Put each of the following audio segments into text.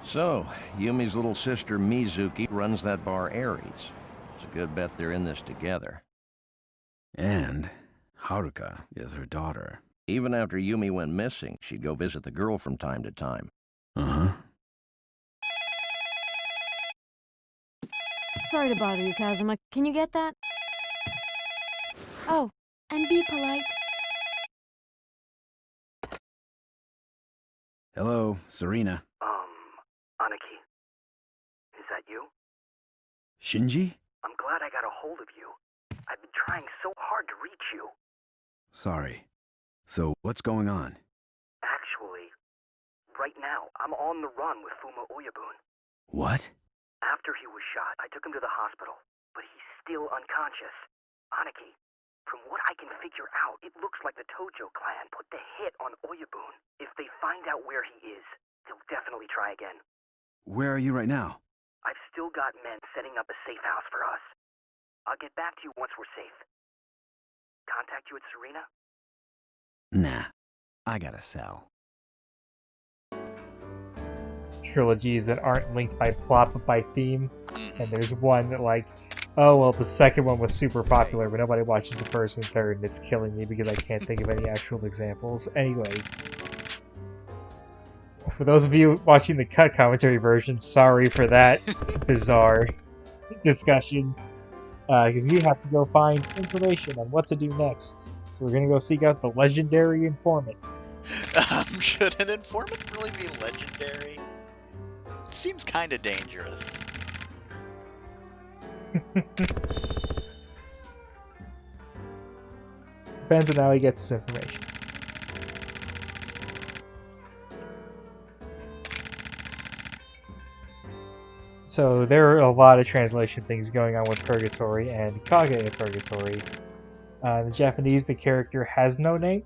So, Yumi's little sister Mizuki runs that bar Ares. It's a good bet they're in this together. And Haruka is her daughter. Even after Yumi went missing, she'd go visit the girl from time to time. Uh-huh. Sorry to bother you, Kazuma. Can you get that? Oh, and be polite. Hello, Serena. Aniki. Is that you? Shinji? I'm glad I got a hold of you. I've been trying so hard to reach you. Sorry. So, what's going on? Actually, right now, I'm on the run with Fuma Oyabun. What? After he was shot, I took him to the hospital, but he's still unconscious. Aniki, from what I can figure out, it looks like the Tojo clan put the hit on Oyabun. If they find out where he is, they'll definitely try again. Where are you right now? I've still got men setting up a safe house for us. I'll get back to you once we're safe. Contact you at Serena? Nah. I gotta sell. Trilogies that aren't linked by plot but by theme. And there's one that like, oh well, the second one was super popular, but nobody watches the first and third, and it's killing me because I can't think of any actual examples. Anyways. For those of you watching the cut commentary version, sorry for that bizarre discussion. Because we have to go find information on what to do next. So we're gonna go seek out the legendary informant. Should an informant really be legendary? It seems kinda dangerous. Depends on how he gets his information. So there are a lot of translation things going on with Purgatory and Kage of Purgatory. In the Japanese, the character has no name.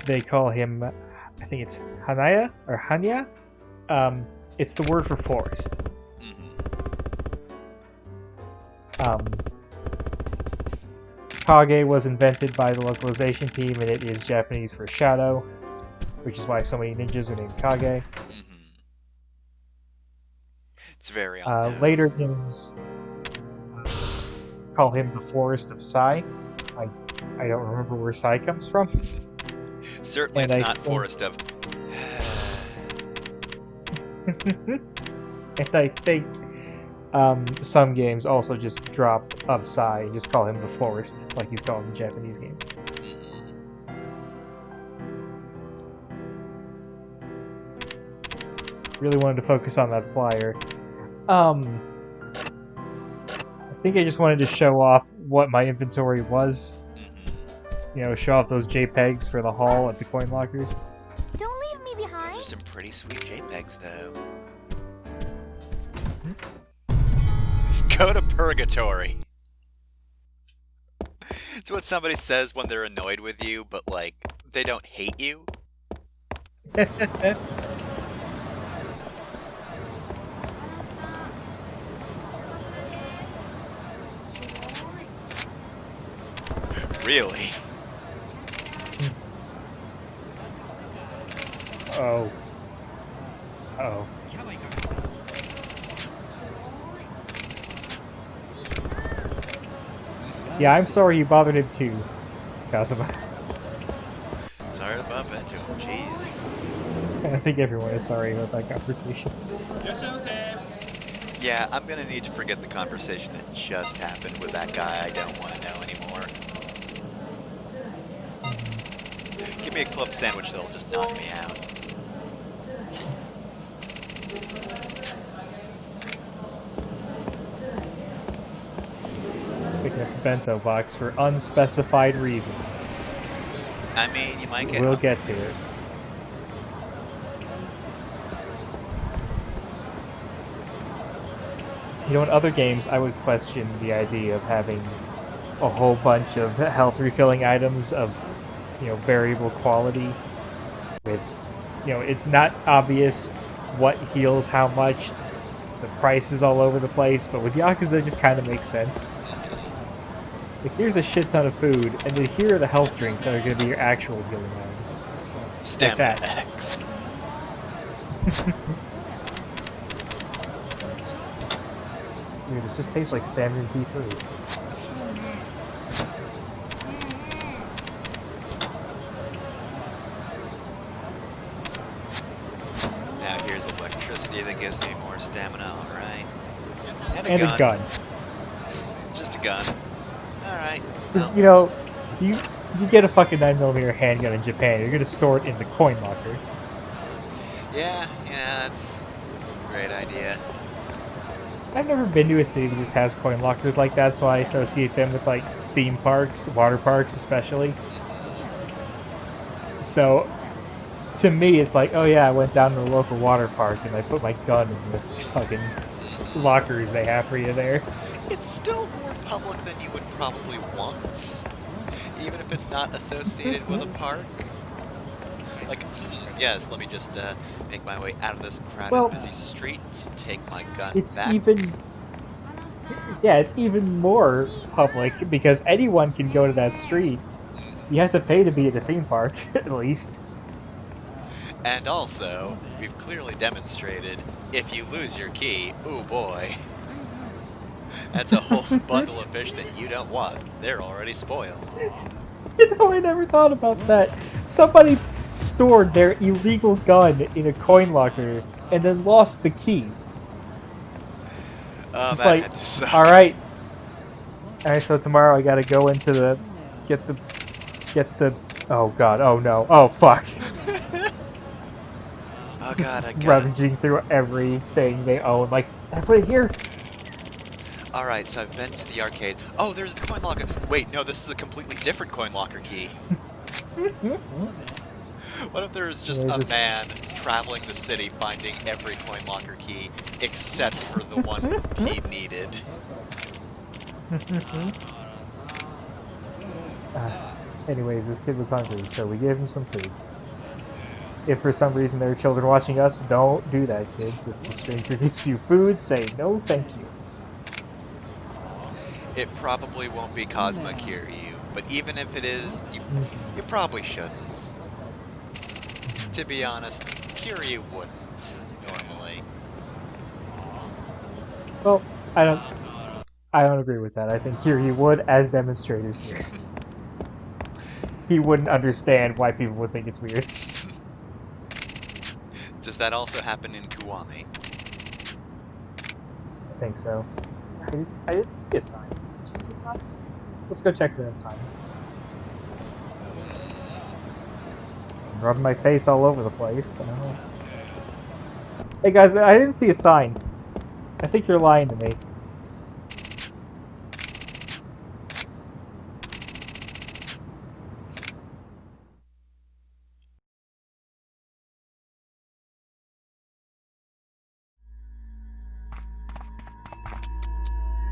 They call him, I think it's Hanaya or Hanya. It's the word for forest. Kage was invented by the localization team, and it is Japanese for shadow, which is why so many ninjas are named Kage. It's very on Later games call him the Forest of Sai. I don't remember where Sai comes from. Certainly And it's I not think- Forest of... And I think some games also just drop of Sai and just call him the Forest, like he's called in the Japanese game. Really wanted to focus on that flyer. I think I just wanted to show off what my inventory was. You know, show off those JPEGs for the haul at the coin lockers. Don't leave me behind. Those are some pretty sweet JPEGs, though. Go to Purgatory. It's what somebody says when they're annoyed with you, but, like, they don't hate you. Really? Oh. Uh-oh. Yeah, I'm sorry you bothered him too, Kazuma. Sorry to bump into him, jeez. I think everyone is sorry about that conversation. Yeah, I'm gonna need to forget the conversation that just happened with that guy I don't want to know anymore. Give me a club sandwich that'll just knock me out. Picking up a bento box for unspecified reasons. I mean, you might get... We'll get to it. You know, in other games, I would question the idea of having a whole bunch of health refilling items of, you know, variable quality. With, you know, it's not obvious what heals how much. The price is all over the place, but with Yakuza, it just kind of makes sense. Like, here's a shit ton of food, and then here are the health drinks that are going to be your actual healing items. Stamina that. X. Dude, this just tastes like standard beef-food. Now here's electricity that gives me more stamina, alright. And a gun. Just a gun. Alright. Because, you know, you get a fucking 9mm handgun in Japan, you're gonna store it in the coin locker. Yeah, that's a great idea. I've never been to a city that just has coin lockers like that, so I associate them with, like, theme parks, water parks especially. So, to me, it's like, oh yeah, I went down to the local water park and I put my gun in the fucking lockers they have for you there. It's still more public than you would probably want, even if it's not associated with a park. Like, yes, let me just make my way out of this crowded, busy street, take my gun back. It's even more public, because anyone can go to that street. You have to pay to be at a theme park, at least. And also, we've clearly demonstrated, if you lose your key, ooh boy. That's a whole bundle of fish that you don't want. They're already spoiled. You know, I never thought about that. Somebody stored their illegal gun in a coin locker and then lost the key. Oh, It's that like, had to suck. alright, so tomorrow I gotta go into the, get the, oh god, oh no, oh fuck. Oh god, I got it. Rummaging through everything they own, like, I put it here. Alright, so I've been to the arcade. Oh, there's the coin locker. Wait, no, this is a completely different coin locker key. What if there's just a man traveling the city finding every coin locker key except for the one he needed? Anyways, this kid was hungry, so we gave him some food. If for some reason there are children watching us, don't do that, kids. If a stranger gives you food, say no thank you. It probably won't be Cosma Kiryu, but even if it is, you probably shouldn't. To be honest, Kiryu wouldn't, normally. Well, I don't agree with that. I think Kiryu would, as demonstrated here. He wouldn't understand why people would think it's weird. Does that also happen in Kiwami? I think so. I didn't see a sign. Did you see a sign? Let's go check for that sign. I'm rubbing my face all over the place. Hey guys, I didn't see a sign. I think you're lying to me.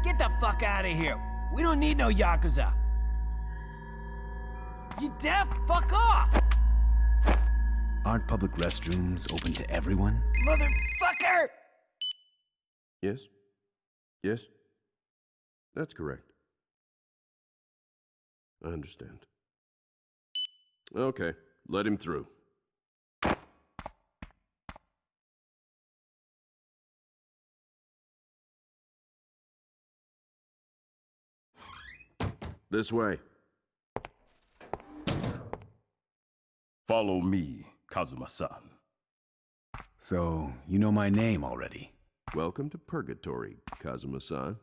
Get the fuck out of here. We don't need no Yakuza. You deaf? Fuck off! Aren't public restrooms open to everyone? Motherfucker! Yes? Yes? That's correct. I understand. Okay, let him through. This way. Follow me, Kazuma-san. So, you know my name already. Welcome to Purgatory, Kazuma-san.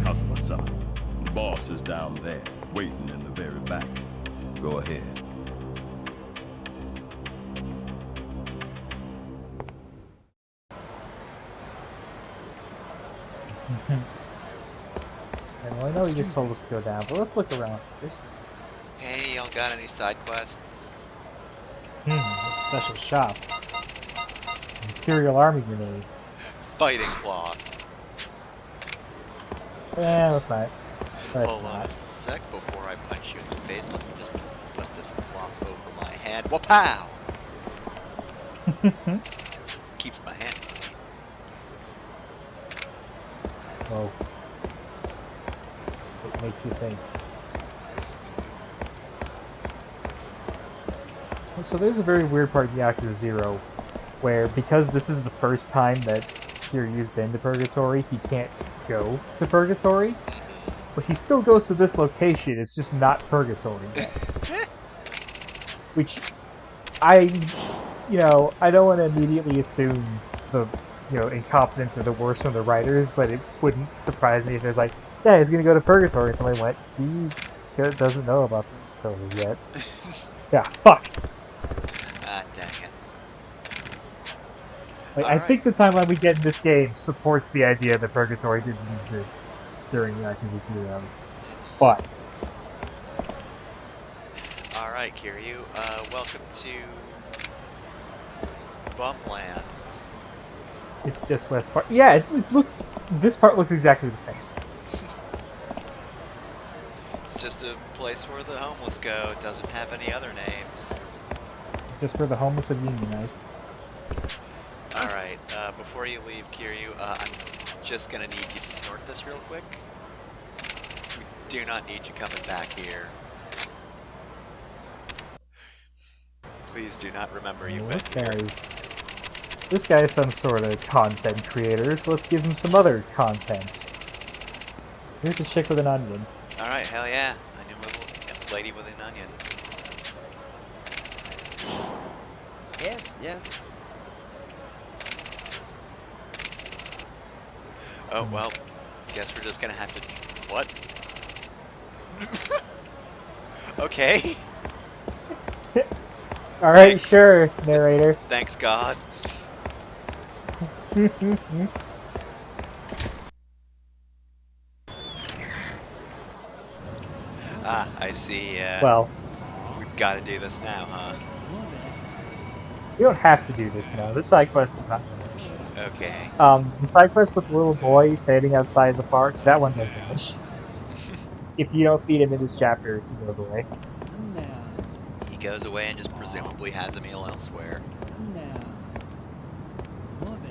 Kazuma-san, the boss is down there, waiting in the very back. Go ahead. Well, I know you just told us to go down, but let's look around first. Hey, y'all got any side quests? A special shop. Imperial Army grenade. fighting cloth. Yeah, let's not. Let's Hold on a not. sec before I punch you in the face. Let me just put this cloth over my hand. Wapow! Keeps my hand clean. Oh. It makes you think. So there's a very weird part in Yakuza 0 where, because this is the first time that Kiryu's been to Purgatory, he can't go to Purgatory. But he still goes to this location, it's just not Purgatory yet. Which, I don't want to immediately assume the, incompetence or the worst from the writers, but it wouldn't surprise me if there's like, yeah, he's gonna go to Purgatory, and somebody went, he doesn't know about Purgatory yet. Yeah, fuck! Ah, dang it. Like, I think the timeline we get in this game supports the idea that Purgatory didn't exist during Yakuza 0. But Alright, Kiryu, welcome to Bumland. it's just West Park. Yeah, it looks. This part looks exactly the same. It's just a place where the homeless go. It doesn't have any other names. Just for the homeless have unionized. Alright, before you leave, Kiryu, I'm just gonna need you to snort this real quick. We do not need you coming back here. Please do not remember you've been here. This guy is some sort of content creator, so let's give him some other content. Here's a chick with an onion. Alright, hell yeah. Lady with an onion. Yes, yes. Oh, well, guess we're just gonna have to... What? Okay. Alright, Thanks. sure, narrator. Thanks, God. Ah, I see, Well, we've gotta do this now, huh? you don't have to do this now. This side quest is not finished. Okay. The side quest with the little boy standing outside the park, that one does finish. If you don't feed him in this chapter, he goes away. He goes away and just presumably has a meal elsewhere.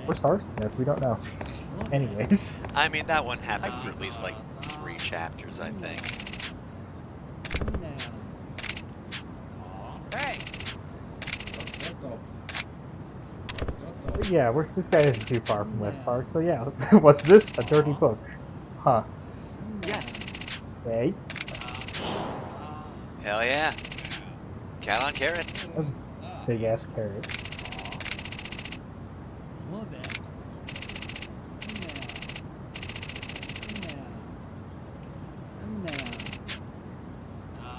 Or Starsmith, we don't know. Anyways. I mean, that one happened for at least, like, 3 chapters, I think. Hey! But yeah, this guy isn't too far from West Park, so yeah. What's this? A dirty book. Huh. Yes. Wait. Hell yeah. Cat on carrot. That was a big ass carrot.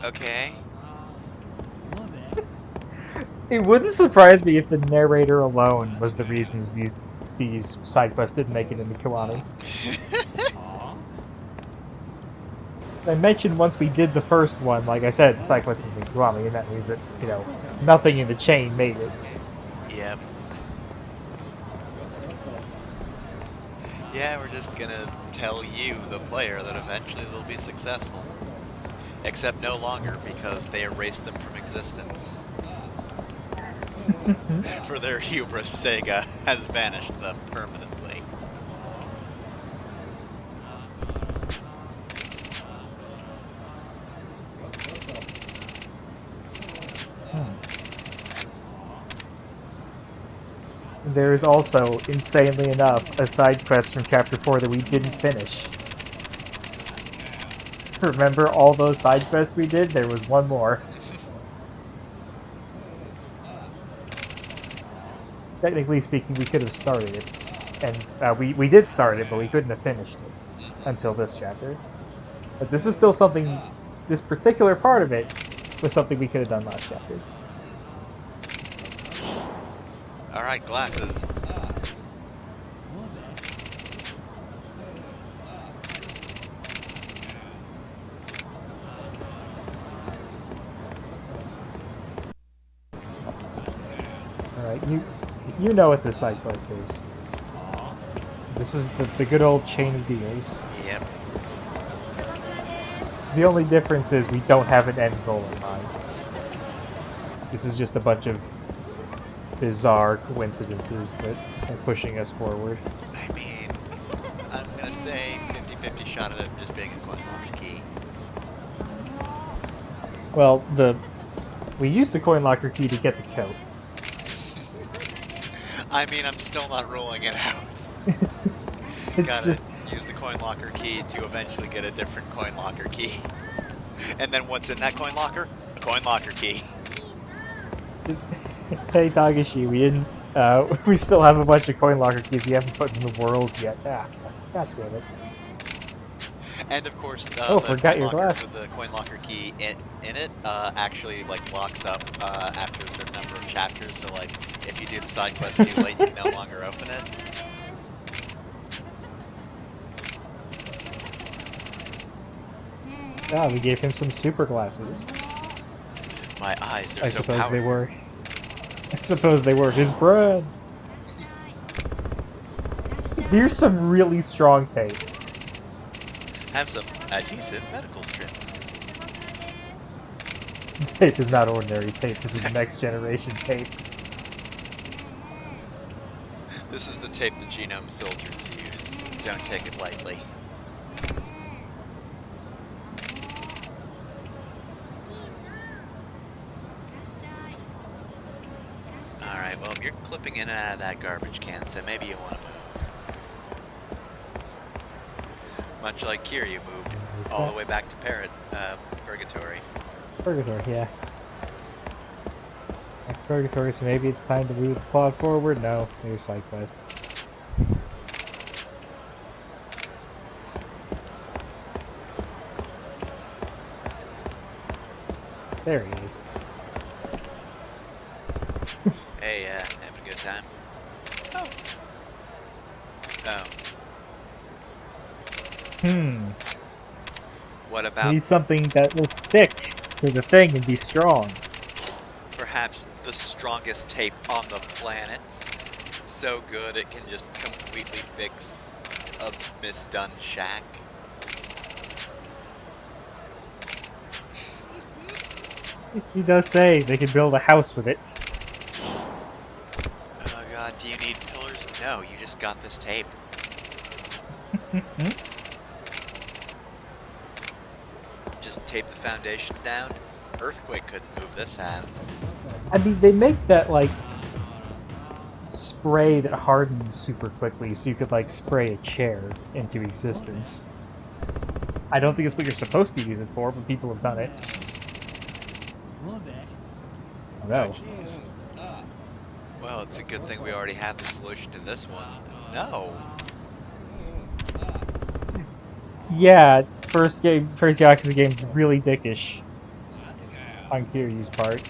Okay. It wouldn't surprise me if the narrator alone was the reasons these side quests didn't make it into Kiwami. I mentioned once we did the first one, like I said, side quest is in Kiwami, and that means that, nothing in the chain made it. Yep. Yeah, we're just gonna tell you, the player, that eventually they'll be successful. Except no longer, because they erased them from existence. For their hubris, Sega has vanished them permanently. There's also, insanely enough, a side quest from Chapter 4 that we didn't finish. Remember all those side quests we did? There was one more. Technically speaking, we could have started it. And we did start it, but we couldn't have finished it until this chapter. But this is still something, this particular part of it was something we could have done last chapter. Alright, glasses. Alright, you know what this side quest is. This is the good old chain of deals. Yep. The only difference is we don't have an end goal in mind. This is just a bunch of bizarre coincidences that are pushing us forward. I mean, I'm gonna say 50-50 shot of it just being a coin locker key. Well, we used the coin locker key to get the coat. I mean, I'm still not ruling it out. It's Gotta just use the coin locker key to eventually get a different coin locker key. And then what's in that coin locker? A coin locker key. hey Tagashi, we didn't. We still have a bunch of coin locker keys we haven't put in the world yet. Ah, god damn it. And of course, Oh, the forgot coin your locker glass. with the coin locker key in it actually like locks up after a certain number of chapters. So like, if you do the side quest too late, you can no longer open it. Ah, we gave him some super glasses. My eyes, they're I so suppose powerful. they were. I suppose they were his bread. Here's some really strong tape. Have some adhesive medical strips. This tape is not ordinary tape. This is next generation tape. This is the tape the genome soldiers use. Don't take it lightly. Alright, well, you're clipping in and out of that garbage can, so maybe you want to move. Much like Kiryu moved all the way back to Purgatory. Purgatory, yeah. Next Purgatory, so maybe it's time to move the plot forward? No, there's side quests. There he is. Hey, having a good time? Oh. Oh. What about Need something that will stick to the thing and be strong. perhaps the strongest tape on the planet? So good it can just completely fix a misdone shack? He does say they can build a house with it. Oh god, do you need pillars? No, you just got this tape. Just tape the foundation down. Earthquake couldn't move this house. I mean, they make that, like, spray that hardens super quickly so you could, like, spray a chair into existence. I don't think it's what you're supposed to use it for, but people have done it. Oh no. Jeez. Well, it's a good thing we already have the solution to this one. No. Yeah, first Yakuza game is really dickish on Kiryu's part.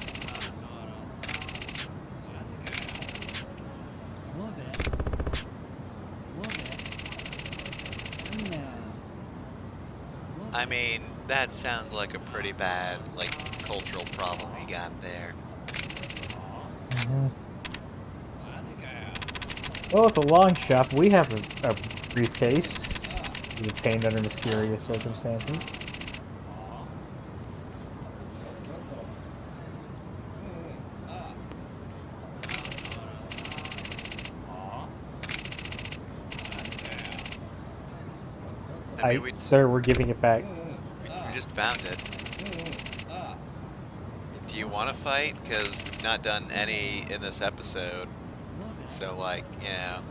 I mean, that sounds like a pretty bad, like, cultural problem we got there. Well, it's a long shot, but we have a briefcase. We obtained under mysterious circumstances. I mean, Sir, we're giving it back. we just found it. Do you want to fight? Because we've not done any in this episode. So, like, you know,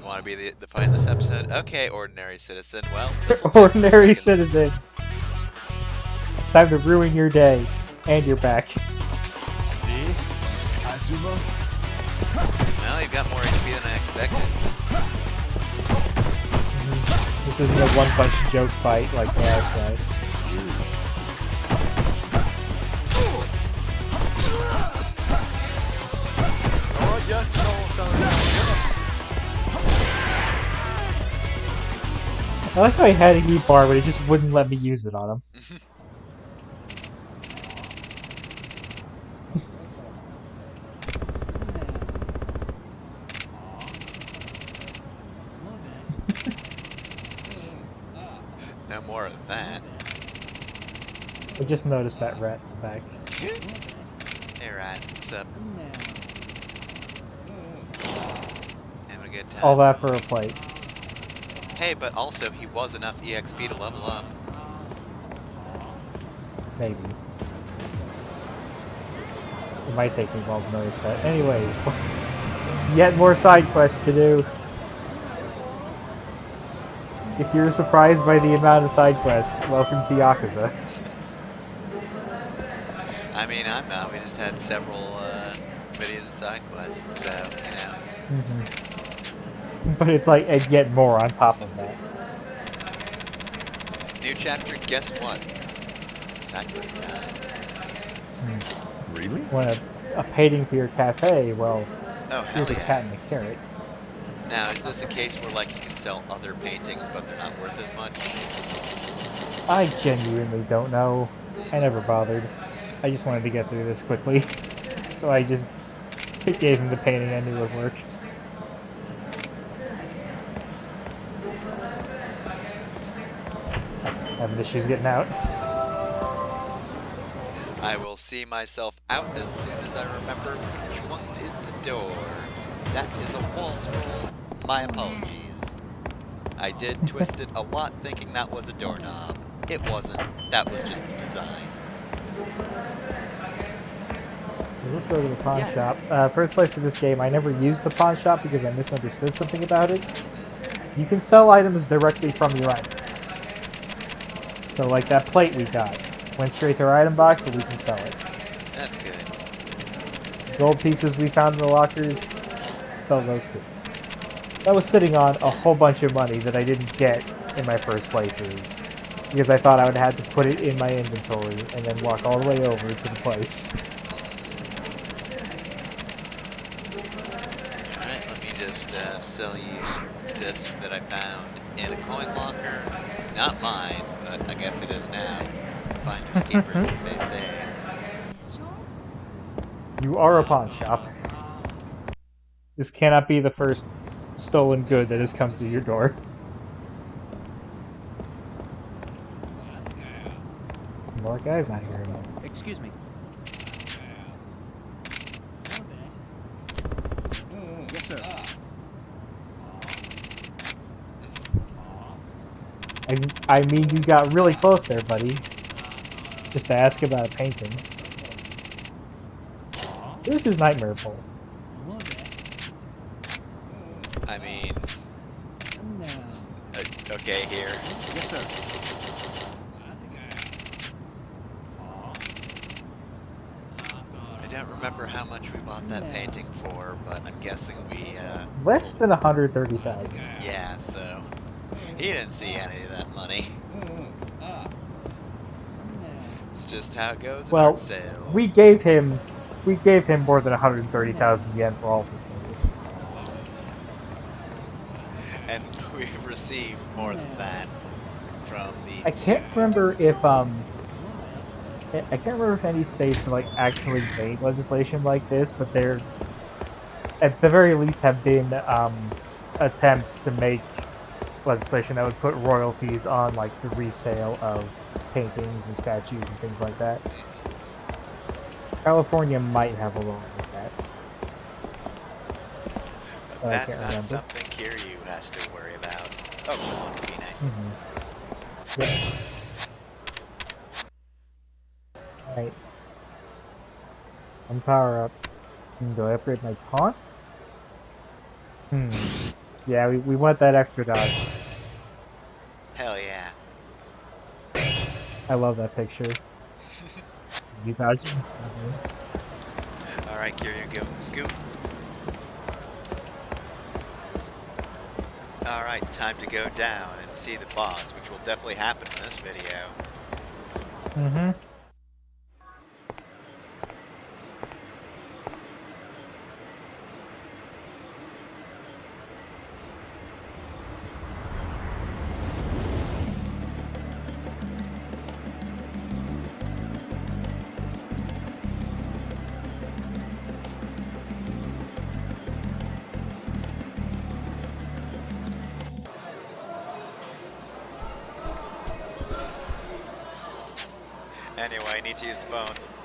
want to be the fight in this episode? Okay, ordinary citizen. Well, this will take 3 Ordinary seconds. citizen. Time to ruin your day. And your back. Well, you've got more HP than I expected. This isn't a one-punch joke fight like the last guy. Oh, yes, I like how I had a heat bar, but he just wouldn't let me use it on him. more of that. I just noticed that rat in the back. Hey, Rat, what's up? Having a good time. All that for a plate. Hey, but also he was enough EXP to level up. Maybe. It might take me a while to notice that. Anyways, yet more side quests to do. If you're surprised by the amount of side quests, welcome to Yakuza. I mean, I'm not. We just had several videos of side quests, so, you know. But it's like, and yet more on top of that. New chapter, guess what? Side quest time. Really? Want a painting for your cafe? Well, Oh, hell here's a yeah. cat and a carrot. Now, is this a case where, like, you can sell other paintings, but they're not worth as much? I genuinely don't know. I never bothered. I just wanted to get through this quickly. So I just gave him the painting I knew would work. Having issues getting out. I will see myself out as soon as I remember which one is the door. That is a wall scroll. My apologies. I did twist it a lot thinking that was a doorknob. It wasn't. That was just the design. Let's go to the pawn shop. First place for this game, I never used the pawn shop because I misunderstood something about it. You can sell items directly from your item box. So like that plate we got. Went straight to our item box, but we can sell it. That's good. Gold pieces we found in the lockers, sell those too. That was sitting on a whole bunch of money that I didn't get in my first playthrough. Because I thought I would have to put it in my inventory and then walk all the way over to the place. Alright, let me just sell you this that I found in a coin locker. It's not mine, but I guess it is now. Finders keepers, as they say. You are a pawn shop. This cannot be the first stolen good that has come to your door. More guys not here now. Excuse me. Yes, sir. I mean, you got really close there, buddy. Just to ask about a painting. Here's his nightmare pole. I mean... okay, here. Yes, sir. I don't remember how much we bought that painting for, but I'm guessing we, Less sold than 130,000. it. Yeah, so... he didn't see any of that money. It's just how it goes in Well, art sales. we gave him more than 130,000 yen for all of his paintings. And we've received more than that from the... I can't remember if any states like actually made legislation like this, but there, at the very least, have been attempts to make legislation that would put royalties on like the resale of paintings and statues and things like that. California might have a law like that. But I that's can't not remember. something Kiryu has to worry about. Oh, come on, be nice. Yeah. Right. One power up. Do I upgrade my taunt? Yeah, we want that extra dodge. Hell yeah. I love that picture. You dodging something. Alright, Kiryu, give him the scoop. Alright, time to go down and see the boss, which will definitely happen in this video. Mm-hmm. Anyway, I need to use the phone.